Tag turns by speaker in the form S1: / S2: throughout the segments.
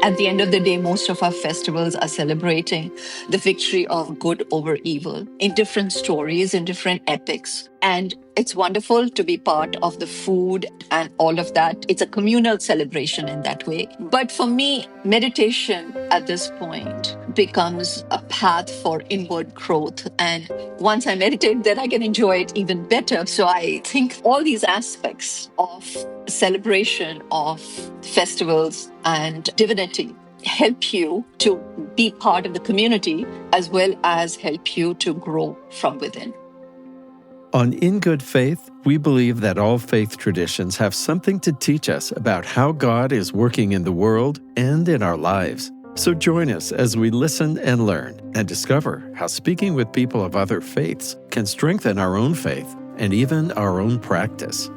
S1: At the end of the day, most of our festivals are celebrating the victory of good over evil in different stories, in different epics. And it's wonderful to be part of the food and all of that. It's a communal celebration in that way. But for me, meditation at this point becomes a path for inward growth. And once I meditate, then I can enjoy it even better. So I think all these aspects of celebration of festivals and divinity help you to be part of the community as well as help you to grow from within.
S2: On In Good Faith, we believe that all faith traditions have something to teach us about how God is working in the world and in our lives. So join us as we listen and learn and discover how speaking with people of other faiths can strengthen our own faith and even our own practice.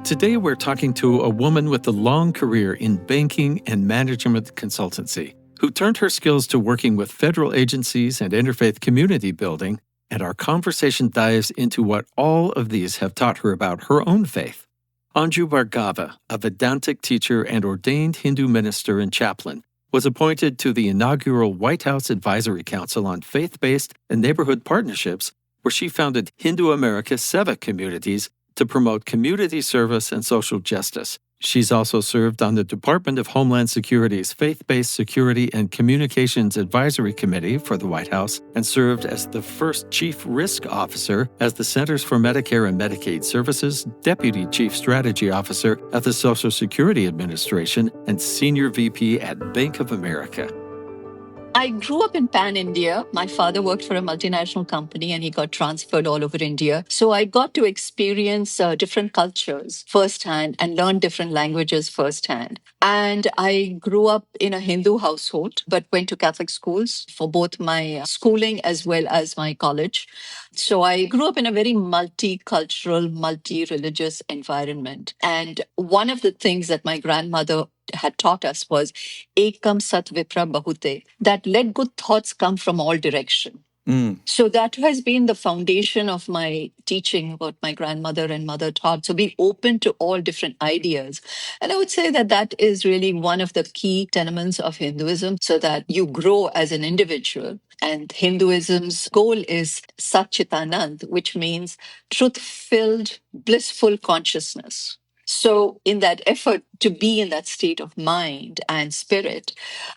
S2: Today, we're talking to a woman with a long career in banking and management consultancy who turned her skills to working with federal agencies and interfaith community building, and our conversation dives into what all of these have taught her about her own faith. Anju Bhargava, a Vedantic teacher and ordained Hindu minister and chaplain, was appointed to the inaugural White House Advisory Council on Faith-Based and Neighborhood Partnerships, where she founded Hindu American Seva Communities to promote community service and social justice. She's also served on the Department of Homeland Security's Faith-Based Security and Communications Advisory Committee for the White House and served as the first Chief Risk Officer as the Centers for Medicare and Medicaid Services, Deputy Chief Strategy Officer at the Social Security Administration, and Senior VP at Bank of America.
S1: I grew up in Pan India. My father worked for a multinational company and he got transferred all over India. So I got to experience different cultures firsthand and learn different languages firsthand. And I grew up in a Hindu household, but went to Catholic schools for both my schooling as well as my college. So I grew up in a very multicultural, multi-religious environment. And one of the things that my grandmother had taught us was ekam sat vipra bahute, that let good thoughts come from all direction. So that has been the foundation of my teaching, what my grandmother and mother taught. So be open to all different ideas. And I would say that that is really one of the key tenements of Hinduism, so that you grow as an individual. And Hinduism's goal is Satchitanand, which means truth-filled, blissful consciousness. So in that effort to be in that state of mind and spirit,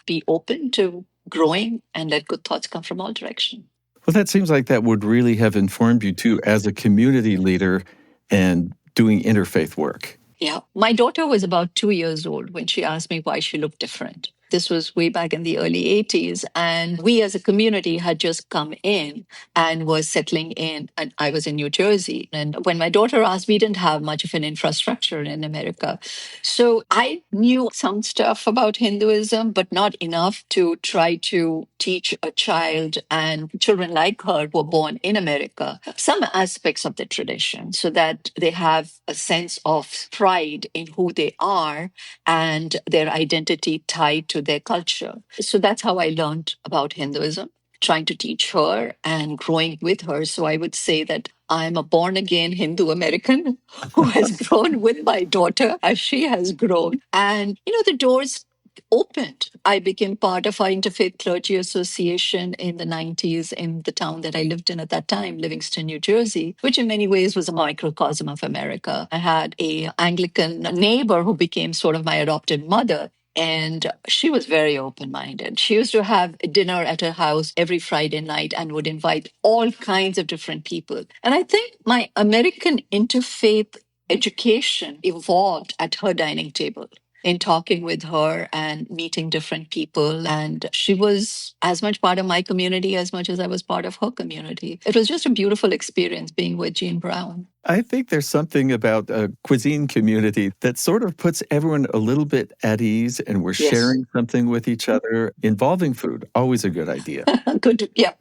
S1: be open to growing and let good thoughts come from all directions.
S2: Well, that seems like that would really have informed you too as a community leader and doing interfaith work.
S1: Yeah. My daughter was about 2 years old when she asked me why she looked different. This was way back in the early 80s. And we as a community had just come in and was settling in. And I was in New Jersey. And when my daughter asked, we didn't have much of an infrastructure in America. So I knew some stuff about Hinduism, but not enough to try to teach a child and children like her who were born in America some aspects of the tradition so that they have a sense of pride in who they are and their identity tied to their culture. So that's how I learned about Hinduism, trying to teach her and growing with her. So I would say that I'm a born again Hindu American who has grown with my daughter as she has grown. And, the doors opened. I became part of our Interfaith Clergy Association in the 90s in the town that I lived in at that time, Livingston, New Jersey, which in many ways was a microcosm of America. I had an Anglican neighbor who became sort of my adopted mother. And she was very open-minded. She used to have dinner at her house every Friday night and would invite all kinds of different people. And I think my American interfaith education evolved at her dining table in talking with her and meeting different people. And she was as much part of my community as much as I was part of her community. It was just a beautiful experience being with Jean Brown.
S2: I think there's something about a cuisine community that sort of puts everyone a little bit at ease, and we're sharing something with each other. Involving food, always a good idea.
S1: Good, yeah.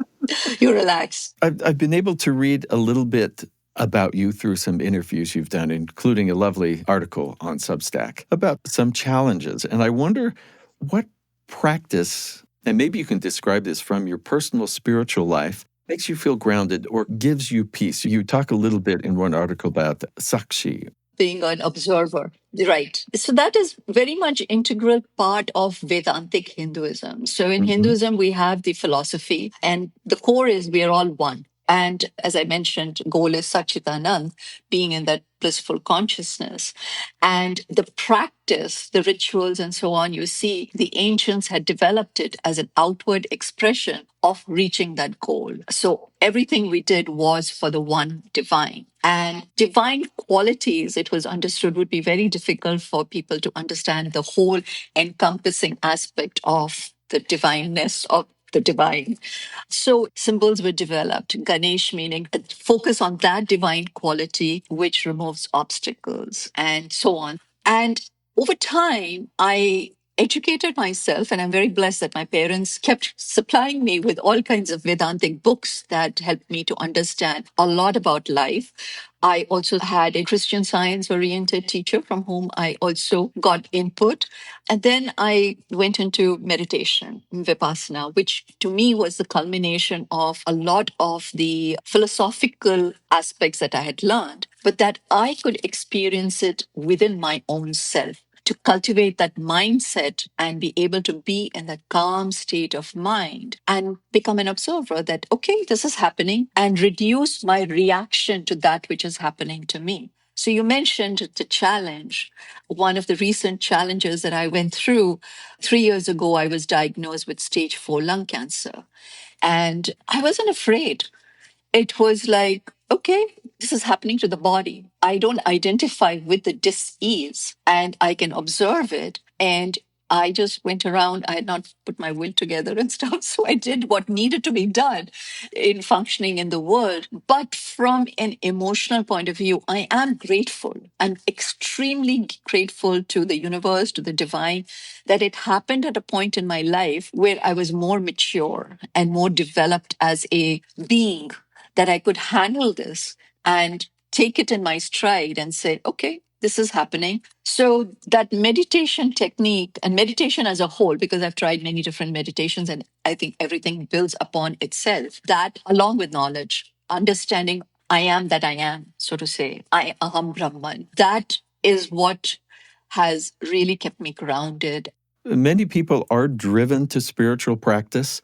S1: You relax.
S2: I've been able to read a little bit about you through some interviews you've done, including a lovely article on Substack about some challenges. And I wonder what practice, and maybe you can describe this from your personal spiritual life, makes you feel grounded or gives you peace. You talk a little bit in one article about sakshi.
S1: being an observer. Right. So that is very much integral part of Vedantic Hinduism. So in
S2: Mhm.
S1: Hinduism, we have the philosophy, and the core is we are all one. And as I mentioned, goal is Satchitanand, being in that blissful consciousness. And the practice, the rituals, and so on, you see, the ancients had developed it as an outward expression of reaching that goal. So everything we did was for the one divine. And divine qualities, it was understood, would be very difficult for people to understand the whole encompassing aspect of the divineness of the divine. So symbols were developed. Ganesh meaning focus on that divine quality which removes obstacles and so on. And over time, I educated myself, and I'm very blessed that my parents kept supplying me with all kinds of Vedantic books that helped me to understand a lot about life. I also had a Christian science oriented teacher from whom I also got input. And then I went into meditation, Vipassana, which to me was the culmination of a lot of the philosophical aspects that I had learned, but that I could experience it within my own self, to cultivate that mindset and be able to be in that calm state of mind and become an observer that, okay, this is happening, and reduce my reaction to that which is happening to me. So you mentioned the challenge. One of the recent challenges that I went through 3 years ago, I was diagnosed with stage 4 lung cancer. And I wasn't afraid. It was like, okay, this is happening to the body. I don't identify with the dis-ease and I can observe it. And I just went around. I had not put my will together and stuff. So I did what needed to be done in functioning in the world. But from an emotional point of view, I am grateful. I'm extremely grateful to the universe, to the divine, that it happened at a point in my life where I was more mature and more developed as a being, that I could handle this and take it in my stride and say, okay, this is happening. So that meditation technique and meditation as a whole, because I've tried many different meditations and I think everything builds upon itself, that along with knowledge, understanding I am that I am, so to say, I aham Brahman, that is what has really kept me grounded.
S2: Many people are driven to spiritual practice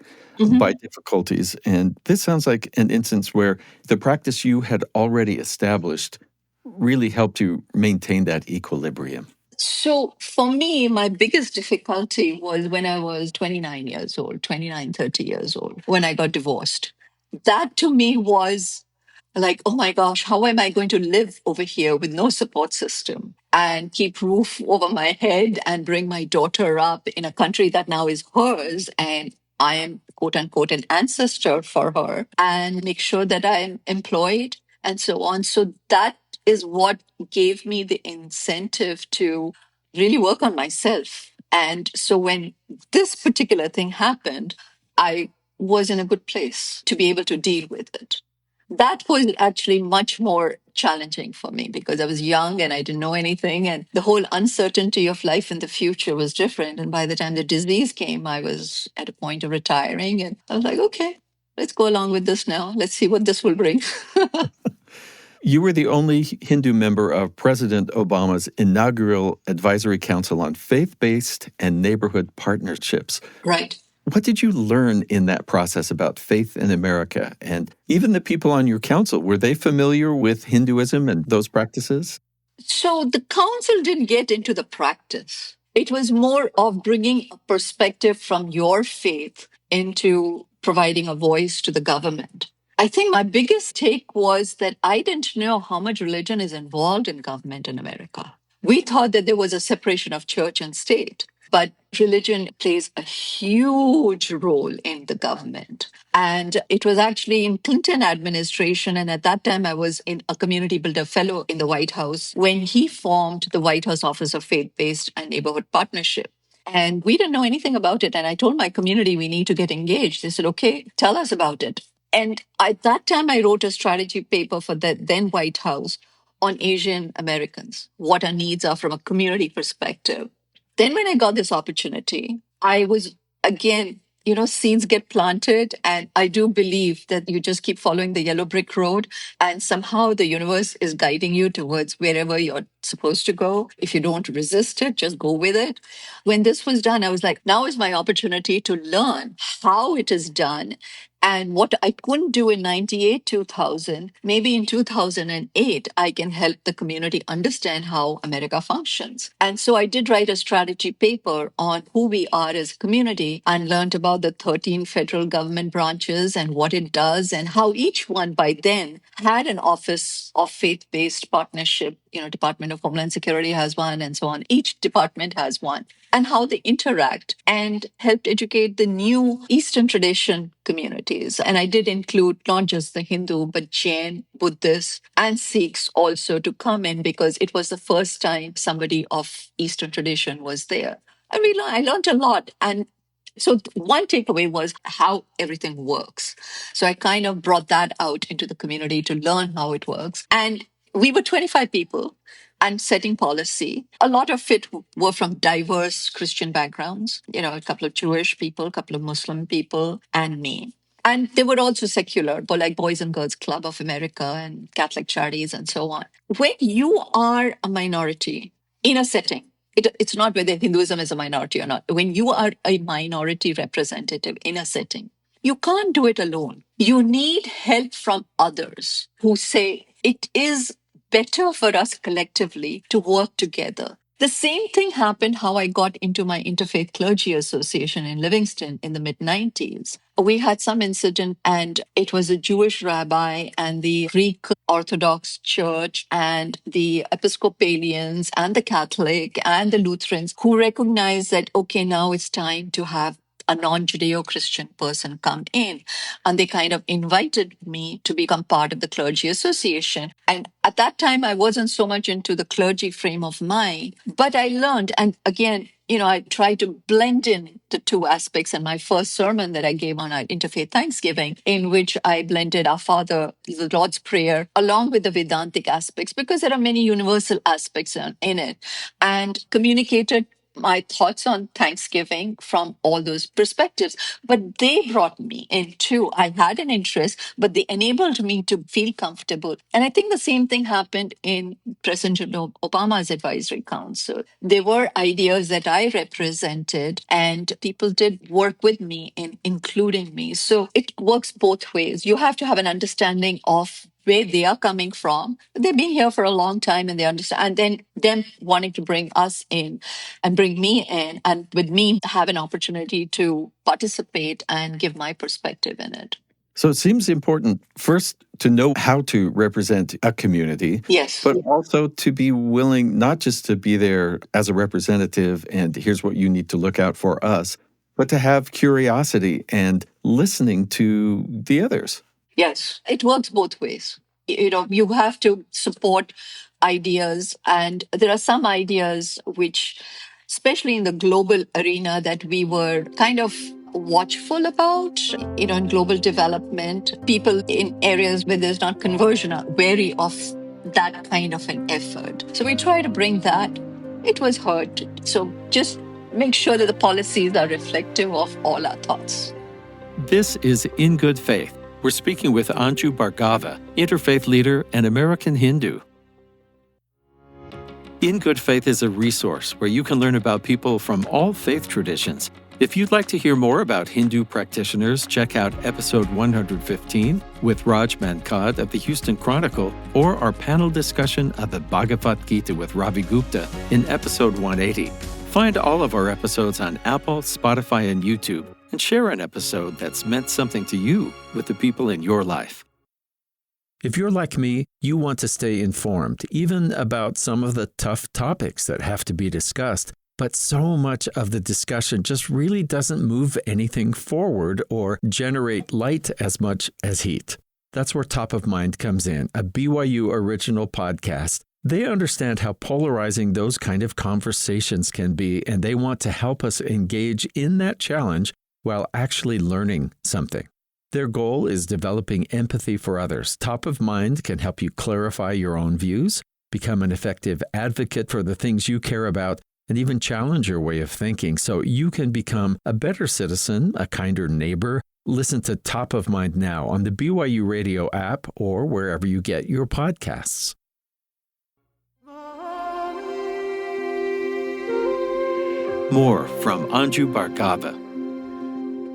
S2: by difficulties. And this sounds like an instance where the practice you had already established really helped you maintain that equilibrium.
S1: So for me, my biggest difficulty was when I was 29 years old, 29, 30 years old, when I got divorced. That to me was like, oh my gosh, how am I going to live over here with no support system and keep roof over my head and bring my daughter up in a country that now is hers, and I am quote unquote an ancestor for her, and make sure that I'm employed and so on. So that is what gave me the incentive to really work on myself. And so when this particular thing happened, I was in a good place to be able to deal with it. That was actually much more challenging for me because I was young and I didn't know anything. And the whole uncertainty of life in the future was different. And by the time the disease came, I was at a point of retiring. And I was like, okay, let's go along with this now. Let's see what this will bring.
S2: You were the only Hindu member of President Obama's Inaugural Advisory Council on Faith-Based and Neighborhood Partnerships.
S1: Right.
S2: What did you learn in that process about faith in America? And even the people on your council, were they familiar with Hinduism and those practices?
S1: So the council didn't get into the practice. It was more of bringing a perspective from your faith into providing a voice to the government. I think my biggest take was that I didn't know how much religion is involved in government in America. We thought that there was a separation of church and state, but religion plays a huge role in the government. And it was actually in Clinton administration, and at that time I was in a community builder fellow in the White House, when he formed the White House Office of Faith-Based and Neighborhood Partnership. And we didn't know anything about it. And I told my community we need to get engaged. They said, okay, tell us about it. And at that time, I wrote a strategy paper for the then White House on Asian Americans, what our needs are from a community perspective. Then, when I got this opportunity, I was again seeds get planted. And I do believe that you just keep following the yellow brick road, and somehow the universe is guiding you towards wherever you're supposed to go. If you don't resist it, just go with it. When this was done, I was like, now is my opportunity to learn how it is done. And what I couldn't do in 98, 2000, maybe in 2008, I can help the community understand how America functions. And so I did write a strategy paper on who we are as a community and learned about the 13 federal government branches and what it does and how each one by then had an office of faith-based partnership. Department of Homeland Security has one and so on. Each department has one, and how they interact, and helped educate the new Eastern tradition communities. And I did include not just the Hindu, but Jain, Buddhist, and Sikhs also to come in, because it was the first time somebody of Eastern tradition was there. And I learned a lot. And so one takeaway was how everything works. So I kind of brought that out into the community to learn how it works. And we were 25 people and setting policy. A lot of it were from diverse Christian backgrounds, a couple of Jewish people, a couple of Muslim people, and me. And they were also secular, but like Boys and Girls Club of America and Catholic Charities and so on. When you are a minority in a setting, it's not whether Hinduism is a minority or not. When you are a minority representative in a setting, you can't do it alone. You need help from others who say it is better for us collectively to work together. The same thing happened how I got into my Interfaith Clergy Association in Livingston in the mid-90s. We had some incident, and it was a Jewish rabbi and the Greek Orthodox Church and the Episcopalians and the Catholic and the Lutherans who recognized that, okay, now it's time to have a non-Judeo-Christian person come in. And they kind of invited me to become part of the Clergy Association. And at that time, I wasn't so much into the clergy frame of mind, but I learned. And again, I tried to blend in the two aspects. And my first sermon that I gave on our Interfaith Thanksgiving, in which I blended Our Father, the Lord's Prayer, along with the Vedantic aspects, because there are many universal aspects in it, and communicated my thoughts on Thanksgiving from all those perspectives. But they brought me into, I had an interest, but they enabled me to feel comfortable. And I think the same thing happened in President Obama's advisory council. There were ideas that I represented, and people did work with me in including me. So it works both ways. You have to have an understanding of where they are coming from. They've been here for a long time and they understand. And then them wanting to bring us in and bring me in, and with me have an opportunity to participate and give my perspective in it.
S2: So it seems important first to know how to represent a community.
S1: Yes.
S2: But also to be willing not just to be there as a representative and here's what you need to look out for us, but to have curiosity and listening to the others.
S1: Yes, it works both ways. You have to support ideas, and there are some ideas which, especially in the global arena, that we were kind of watchful about, in global development. People in areas where there's not conversion are wary of that kind of an effort. So we try to bring that. It was hard. So just make sure that the policies are reflective of all our thoughts.
S2: This is In Good Faith. We're speaking with Anju Bhargava, interfaith leader and American Hindu. In Good Faith is a resource where you can learn about people from all faith traditions. If you'd like to hear more about Hindu practitioners, check out episode 115 with Raj Mankad of the Houston Chronicle, or our panel discussion of the Bhagavad Gita with Ravi Gupta in episode 180. Find all of our episodes on Apple, Spotify, and YouTube, and share an episode that's meant something to you with the people in your life. If you're like me, you want to stay informed, even about some of the tough topics that have to be discussed, but so much of the discussion just really doesn't move anything forward or generate light as much as heat. That's where Top of Mind comes in, a BYU original podcast. They understand how polarizing those kind of conversations can be, and they want to help us engage in that challenge while actually learning something. Their goal is developing empathy for others. Top of Mind can help you clarify your own views, become an effective advocate for the things you care about, and even challenge your way of thinking so you can become a better citizen, a kinder neighbor. Listen to Top of Mind now on the BYU Radio app or wherever you get your podcasts. More from Anju Bhargava.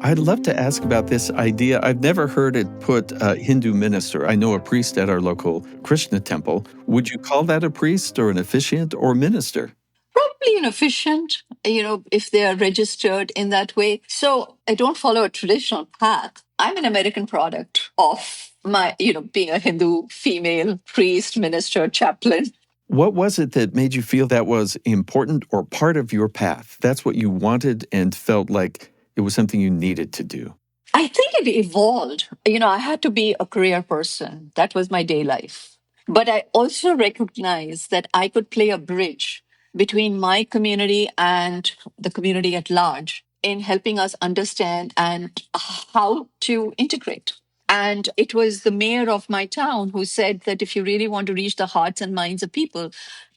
S2: I'd love to ask about this idea. I've never heard it put Hindu minister. I know a priest at our local Krishna temple. Would you call that a priest or an officiant or minister?
S1: Probably an officiant, if they are registered in that way. So I don't follow a traditional path. I'm an American product of my, being a Hindu female priest, minister, chaplain.
S2: What was it that made you feel that was important or part of your path? That's what you wanted and felt like it was something you needed to do.
S1: I think it evolved. I had to be a career person. That was my day life. But I also recognized that I could play a bridge between my community and the community at large in helping us understand and how to integrate. And it was the mayor of my town who said that if you really want to reach the hearts and minds of people,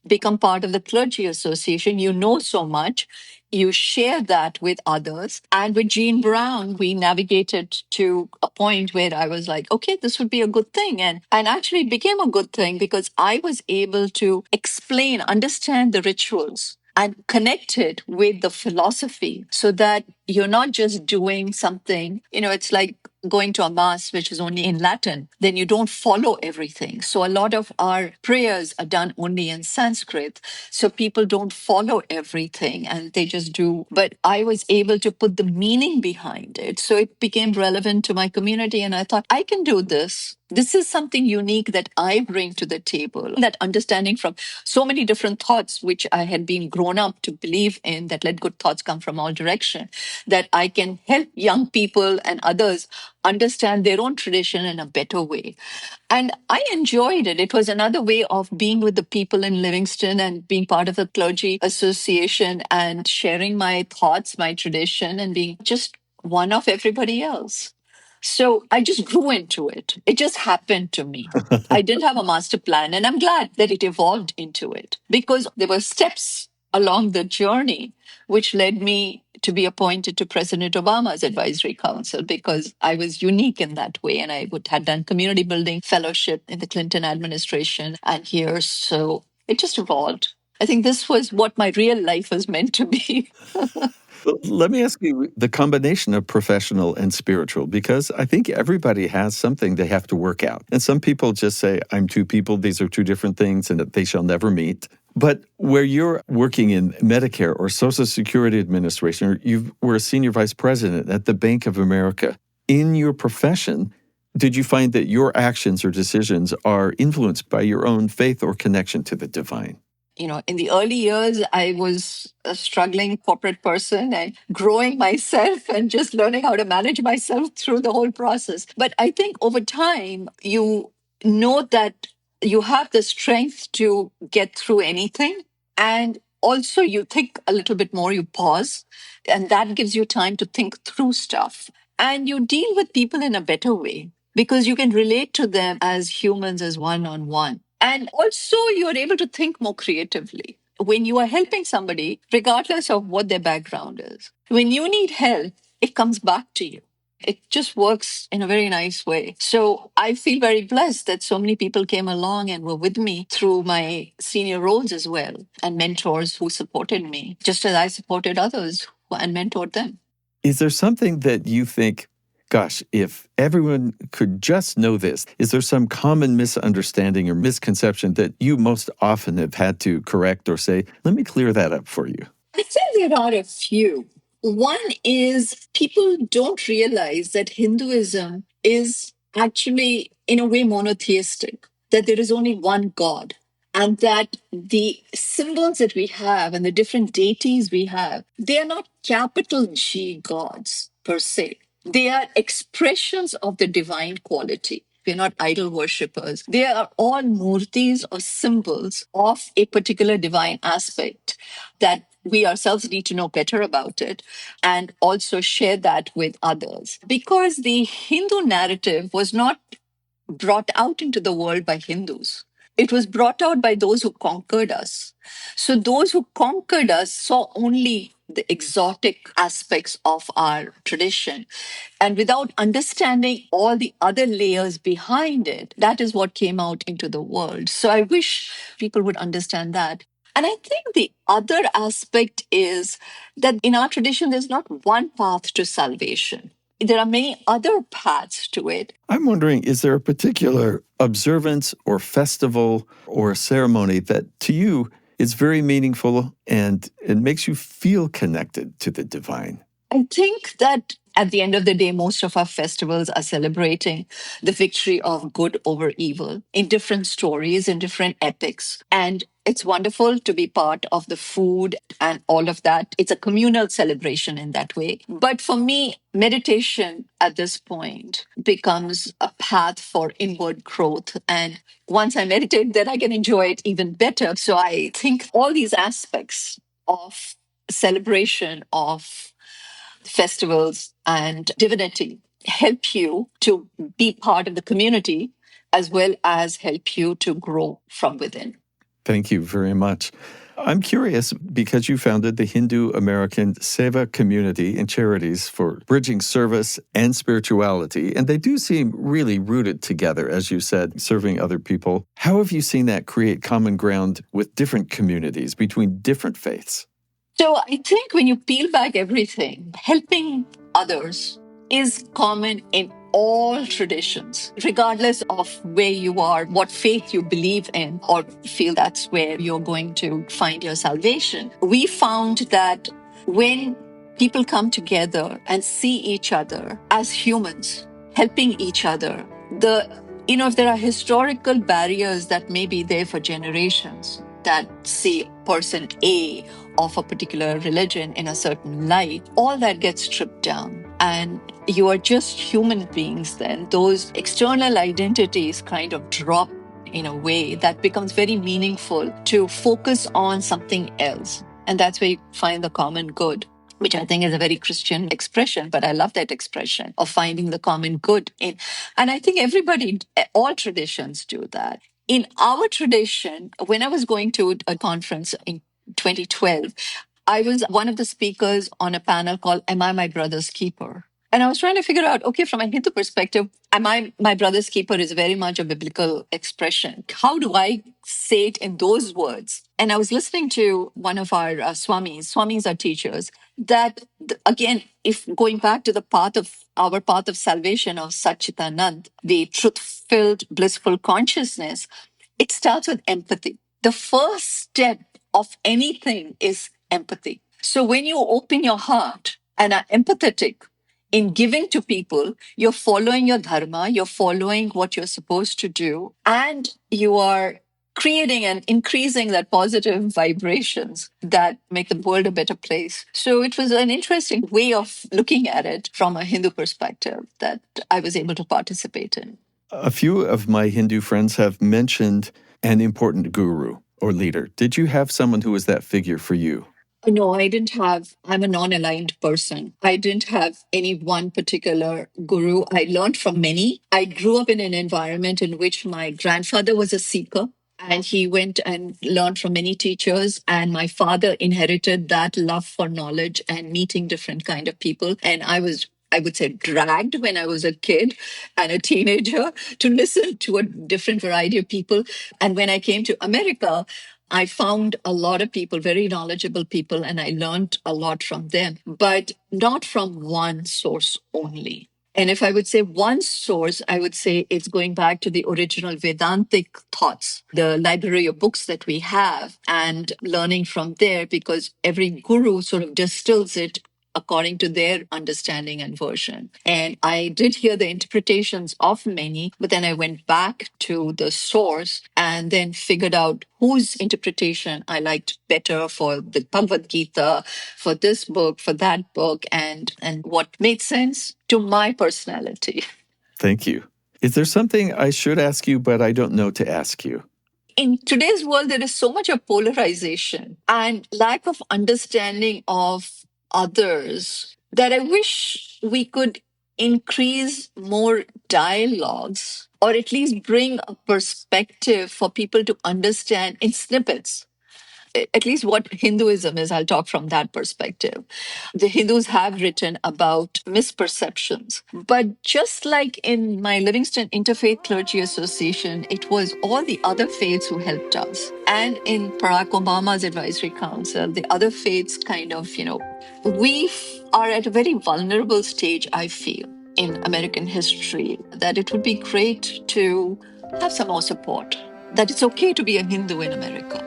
S1: become part of the clergy association. You know so much. You share that with others. And with Jean Brown, we navigated to a point where I was like, okay, this would be a good thing. And actually it became a good thing because I was able to explain, understand the rituals and connect it with the philosophy so that you're not just doing something, it's like going to a mass which is only in Latin, then you don't follow everything. So a lot of our prayers are done only in Sanskrit. So people don't follow everything and they just do. But I was able to put the meaning behind it. So it became relevant to my community. And I thought, I can do this. This is something unique that I bring to the table. That understanding from so many different thoughts, which I had been grown up to believe in, that let good thoughts come from all directions, that I can help young people and others understand their own tradition in a better way. And I enjoyed it. It was another way of being with the people in Livingston and being part of the clergy association and sharing my thoughts, my tradition, and being just one of everybody else. So I just grew into it. It just happened to me. I didn't have a master plan, and I'm glad that it evolved into it because there were steps along the journey which led me to be appointed to President Obama's advisory council because I was unique in that way. And had done community building fellowship in the Clinton administration and here. So it just evolved. I think this was what my real life was meant to be.
S2: Well, let me ask you the combination of professional and spiritual, because I think everybody has something they have to work out. And some people just say, I'm two people, these are two different things, and that they shall never meet. But where you're working in Medicare or Social Security Administration, or you were a senior vice president at the Bank of America, in your profession, did you find that your actions or decisions are influenced by your own faith or connection to the divine?
S1: In the early years, I was a struggling corporate person and growing myself and just learning how to manage myself through the whole process. But I think over time, you know that you have the strength to get through anything. And also, you think a little bit more, you pause, and that gives you time to think through stuff. And you deal with people in a better way because you can relate to them as humans, as one on one. And also, you're able to think more creatively. When you are helping somebody, regardless of what their background is, when you need help, it comes back to you. It just works in a very nice way. So I feel very blessed that so many people came along and were with me through my senior roles as well, and mentors who supported me, just as I supported others and mentored them.
S2: Is there something that you think, gosh, if everyone could just know this, is there some common misunderstanding or misconception that you most often have had to correct or say, let me clear that up for you?
S1: I think there are a few. One is people don't realize that Hinduism is actually, in a way, monotheistic, that there is only one God, and that the symbols that we have and the different deities we have, they are not capital G gods per se. They are expressions of the divine quality. We're not idol worshippers. They are all murtis or symbols of a particular divine aspect that we ourselves need to know better about it and also share that with others. Because the Hindu narrative was not brought out into the world by Hindus. It was brought out by those who conquered us. So those who conquered us saw only the exotic aspects of our tradition. And without understanding all the other layers behind it, that is what came out into the world. So I wish people would understand that. And I think the other aspect is that in our tradition, there's not one path to salvation. There are many other paths to it.
S2: I'm wondering, is there a particular observance or festival or ceremony that to you is very meaningful and it makes you feel connected to the divine?
S1: I think that at the end of the day, most of our festivals are celebrating the victory of good over evil in different stories, in different epics. And it's wonderful to be part of the food and all of that. It's a communal celebration in that way. But for me, meditation at this point becomes a path for inward growth. And once I meditate, then I can enjoy it even better. So I think all these aspects of celebration of festivals and divinity help you to be part of the community as well as help you to grow from within.
S2: Thank you very much. I'm curious because you founded the Hindu American Seva Community and Charities for bridging service and spirituality, and they do seem really rooted together, as you said, serving other people. How have you seen that create common ground with different communities between different faiths?
S1: So I think when you peel back everything, helping others is common in all traditions, regardless of where you are, what faith you believe in, or feel that's where you're going to find your salvation. We found that when people come together and see each other as humans, helping each other, if there are historical barriers that may be there for generations that see person A of a particular religion in a certain light, all that gets stripped down. And you are just human beings then. Those external identities kind of drop in a way that becomes very meaningful to focus on something else. And that's where you find the common good, which I think is a very Christian expression, but I love that expression of finding the common good in. And I think all traditions do that. In our tradition, when I was going to a conference in 2012, I was one of the speakers on a panel called Am I My Brother's Keeper? And I was trying to figure out, okay, from a Hindu perspective, am I my brother's keeper is very much a biblical expression. How do I say it in those words? And I was listening to one of our swamis are teachers, that again, if going back to our path of salvation of Satchitanand, the truth-filled, blissful consciousness, it starts with empathy. The first step of anything is empathy. So when you open your heart and are empathetic in giving to people, you're following your dharma, you're following what you're supposed to do, and you are creating and increasing that positive vibrations that make the world a better place. So it was an interesting way of looking at it from a Hindu perspective that I was able to participate in.
S2: A few of my Hindu friends have mentioned an important guru or leader. Did you have someone who was that figure for you?
S1: No, I'm a non-aligned person. I didn't have any one particular guru. I learned from many. I grew up in an environment in which my grandfather was a seeker and he went and learned from many teachers. And my father inherited that love for knowledge and meeting different kind of people. And I would say, dragged when I was a kid and a teenager to listen to a different variety of people. And when I came to America, I found a lot of people, very knowledgeable people, and I learned a lot from them, but not from one source only. And if I would say one source, I would say it's going back to the original Vedantic thoughts, the library of books that we have, and learning from there, because every guru sort of distills it according to their understanding and version. And I did hear the interpretations of many, but then I went back to the source and then figured out whose interpretation I liked better for the Bhagavad Gita, for this book, for that book, and what made sense to my personality.
S2: Thank you. Is there something I should ask you, but I don't know to ask you?
S1: In today's world, there is so much of polarization and lack of understanding of others that I wish we could increase more dialogues, or at least bring a perspective for people to understand in snippets. At least what Hinduism is, I'll talk from that perspective. The Hindus have written about misperceptions. But just like in my Livingston Interfaith Clergy Association, it was all the other faiths who helped us. And in Barack Obama's advisory council, the other faiths kind of, we are at a very vulnerable stage, I feel, in American history, that it would be great to have some more support, that it's okay to be a Hindu in America.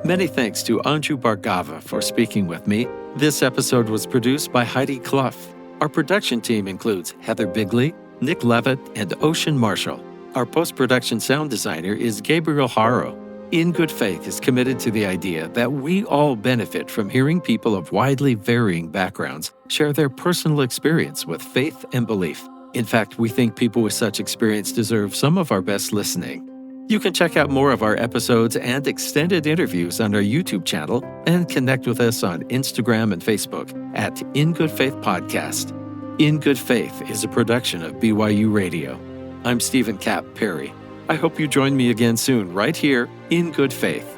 S2: Many thanks to Anju Bhargava for speaking with me. This episode was produced by Heidi Clough. Our production team includes Heather Bigley, Nick Levitt, and Ocean Marshall. Our post-production sound designer is Gabriel Haro. In Good Faith is committed to the idea that we all benefit from hearing people of widely varying backgrounds share their personal experience with faith and belief. In fact, we think people with such experience deserve some of our best listening. You can check out more of our episodes and extended interviews on our YouTube channel and connect with us on Instagram and Facebook at In Good Faith Podcast. In Good Faith is a production of BYU Radio. I'm Stephen Kapp Perry. I hope you join me again soon right here in Good Faith.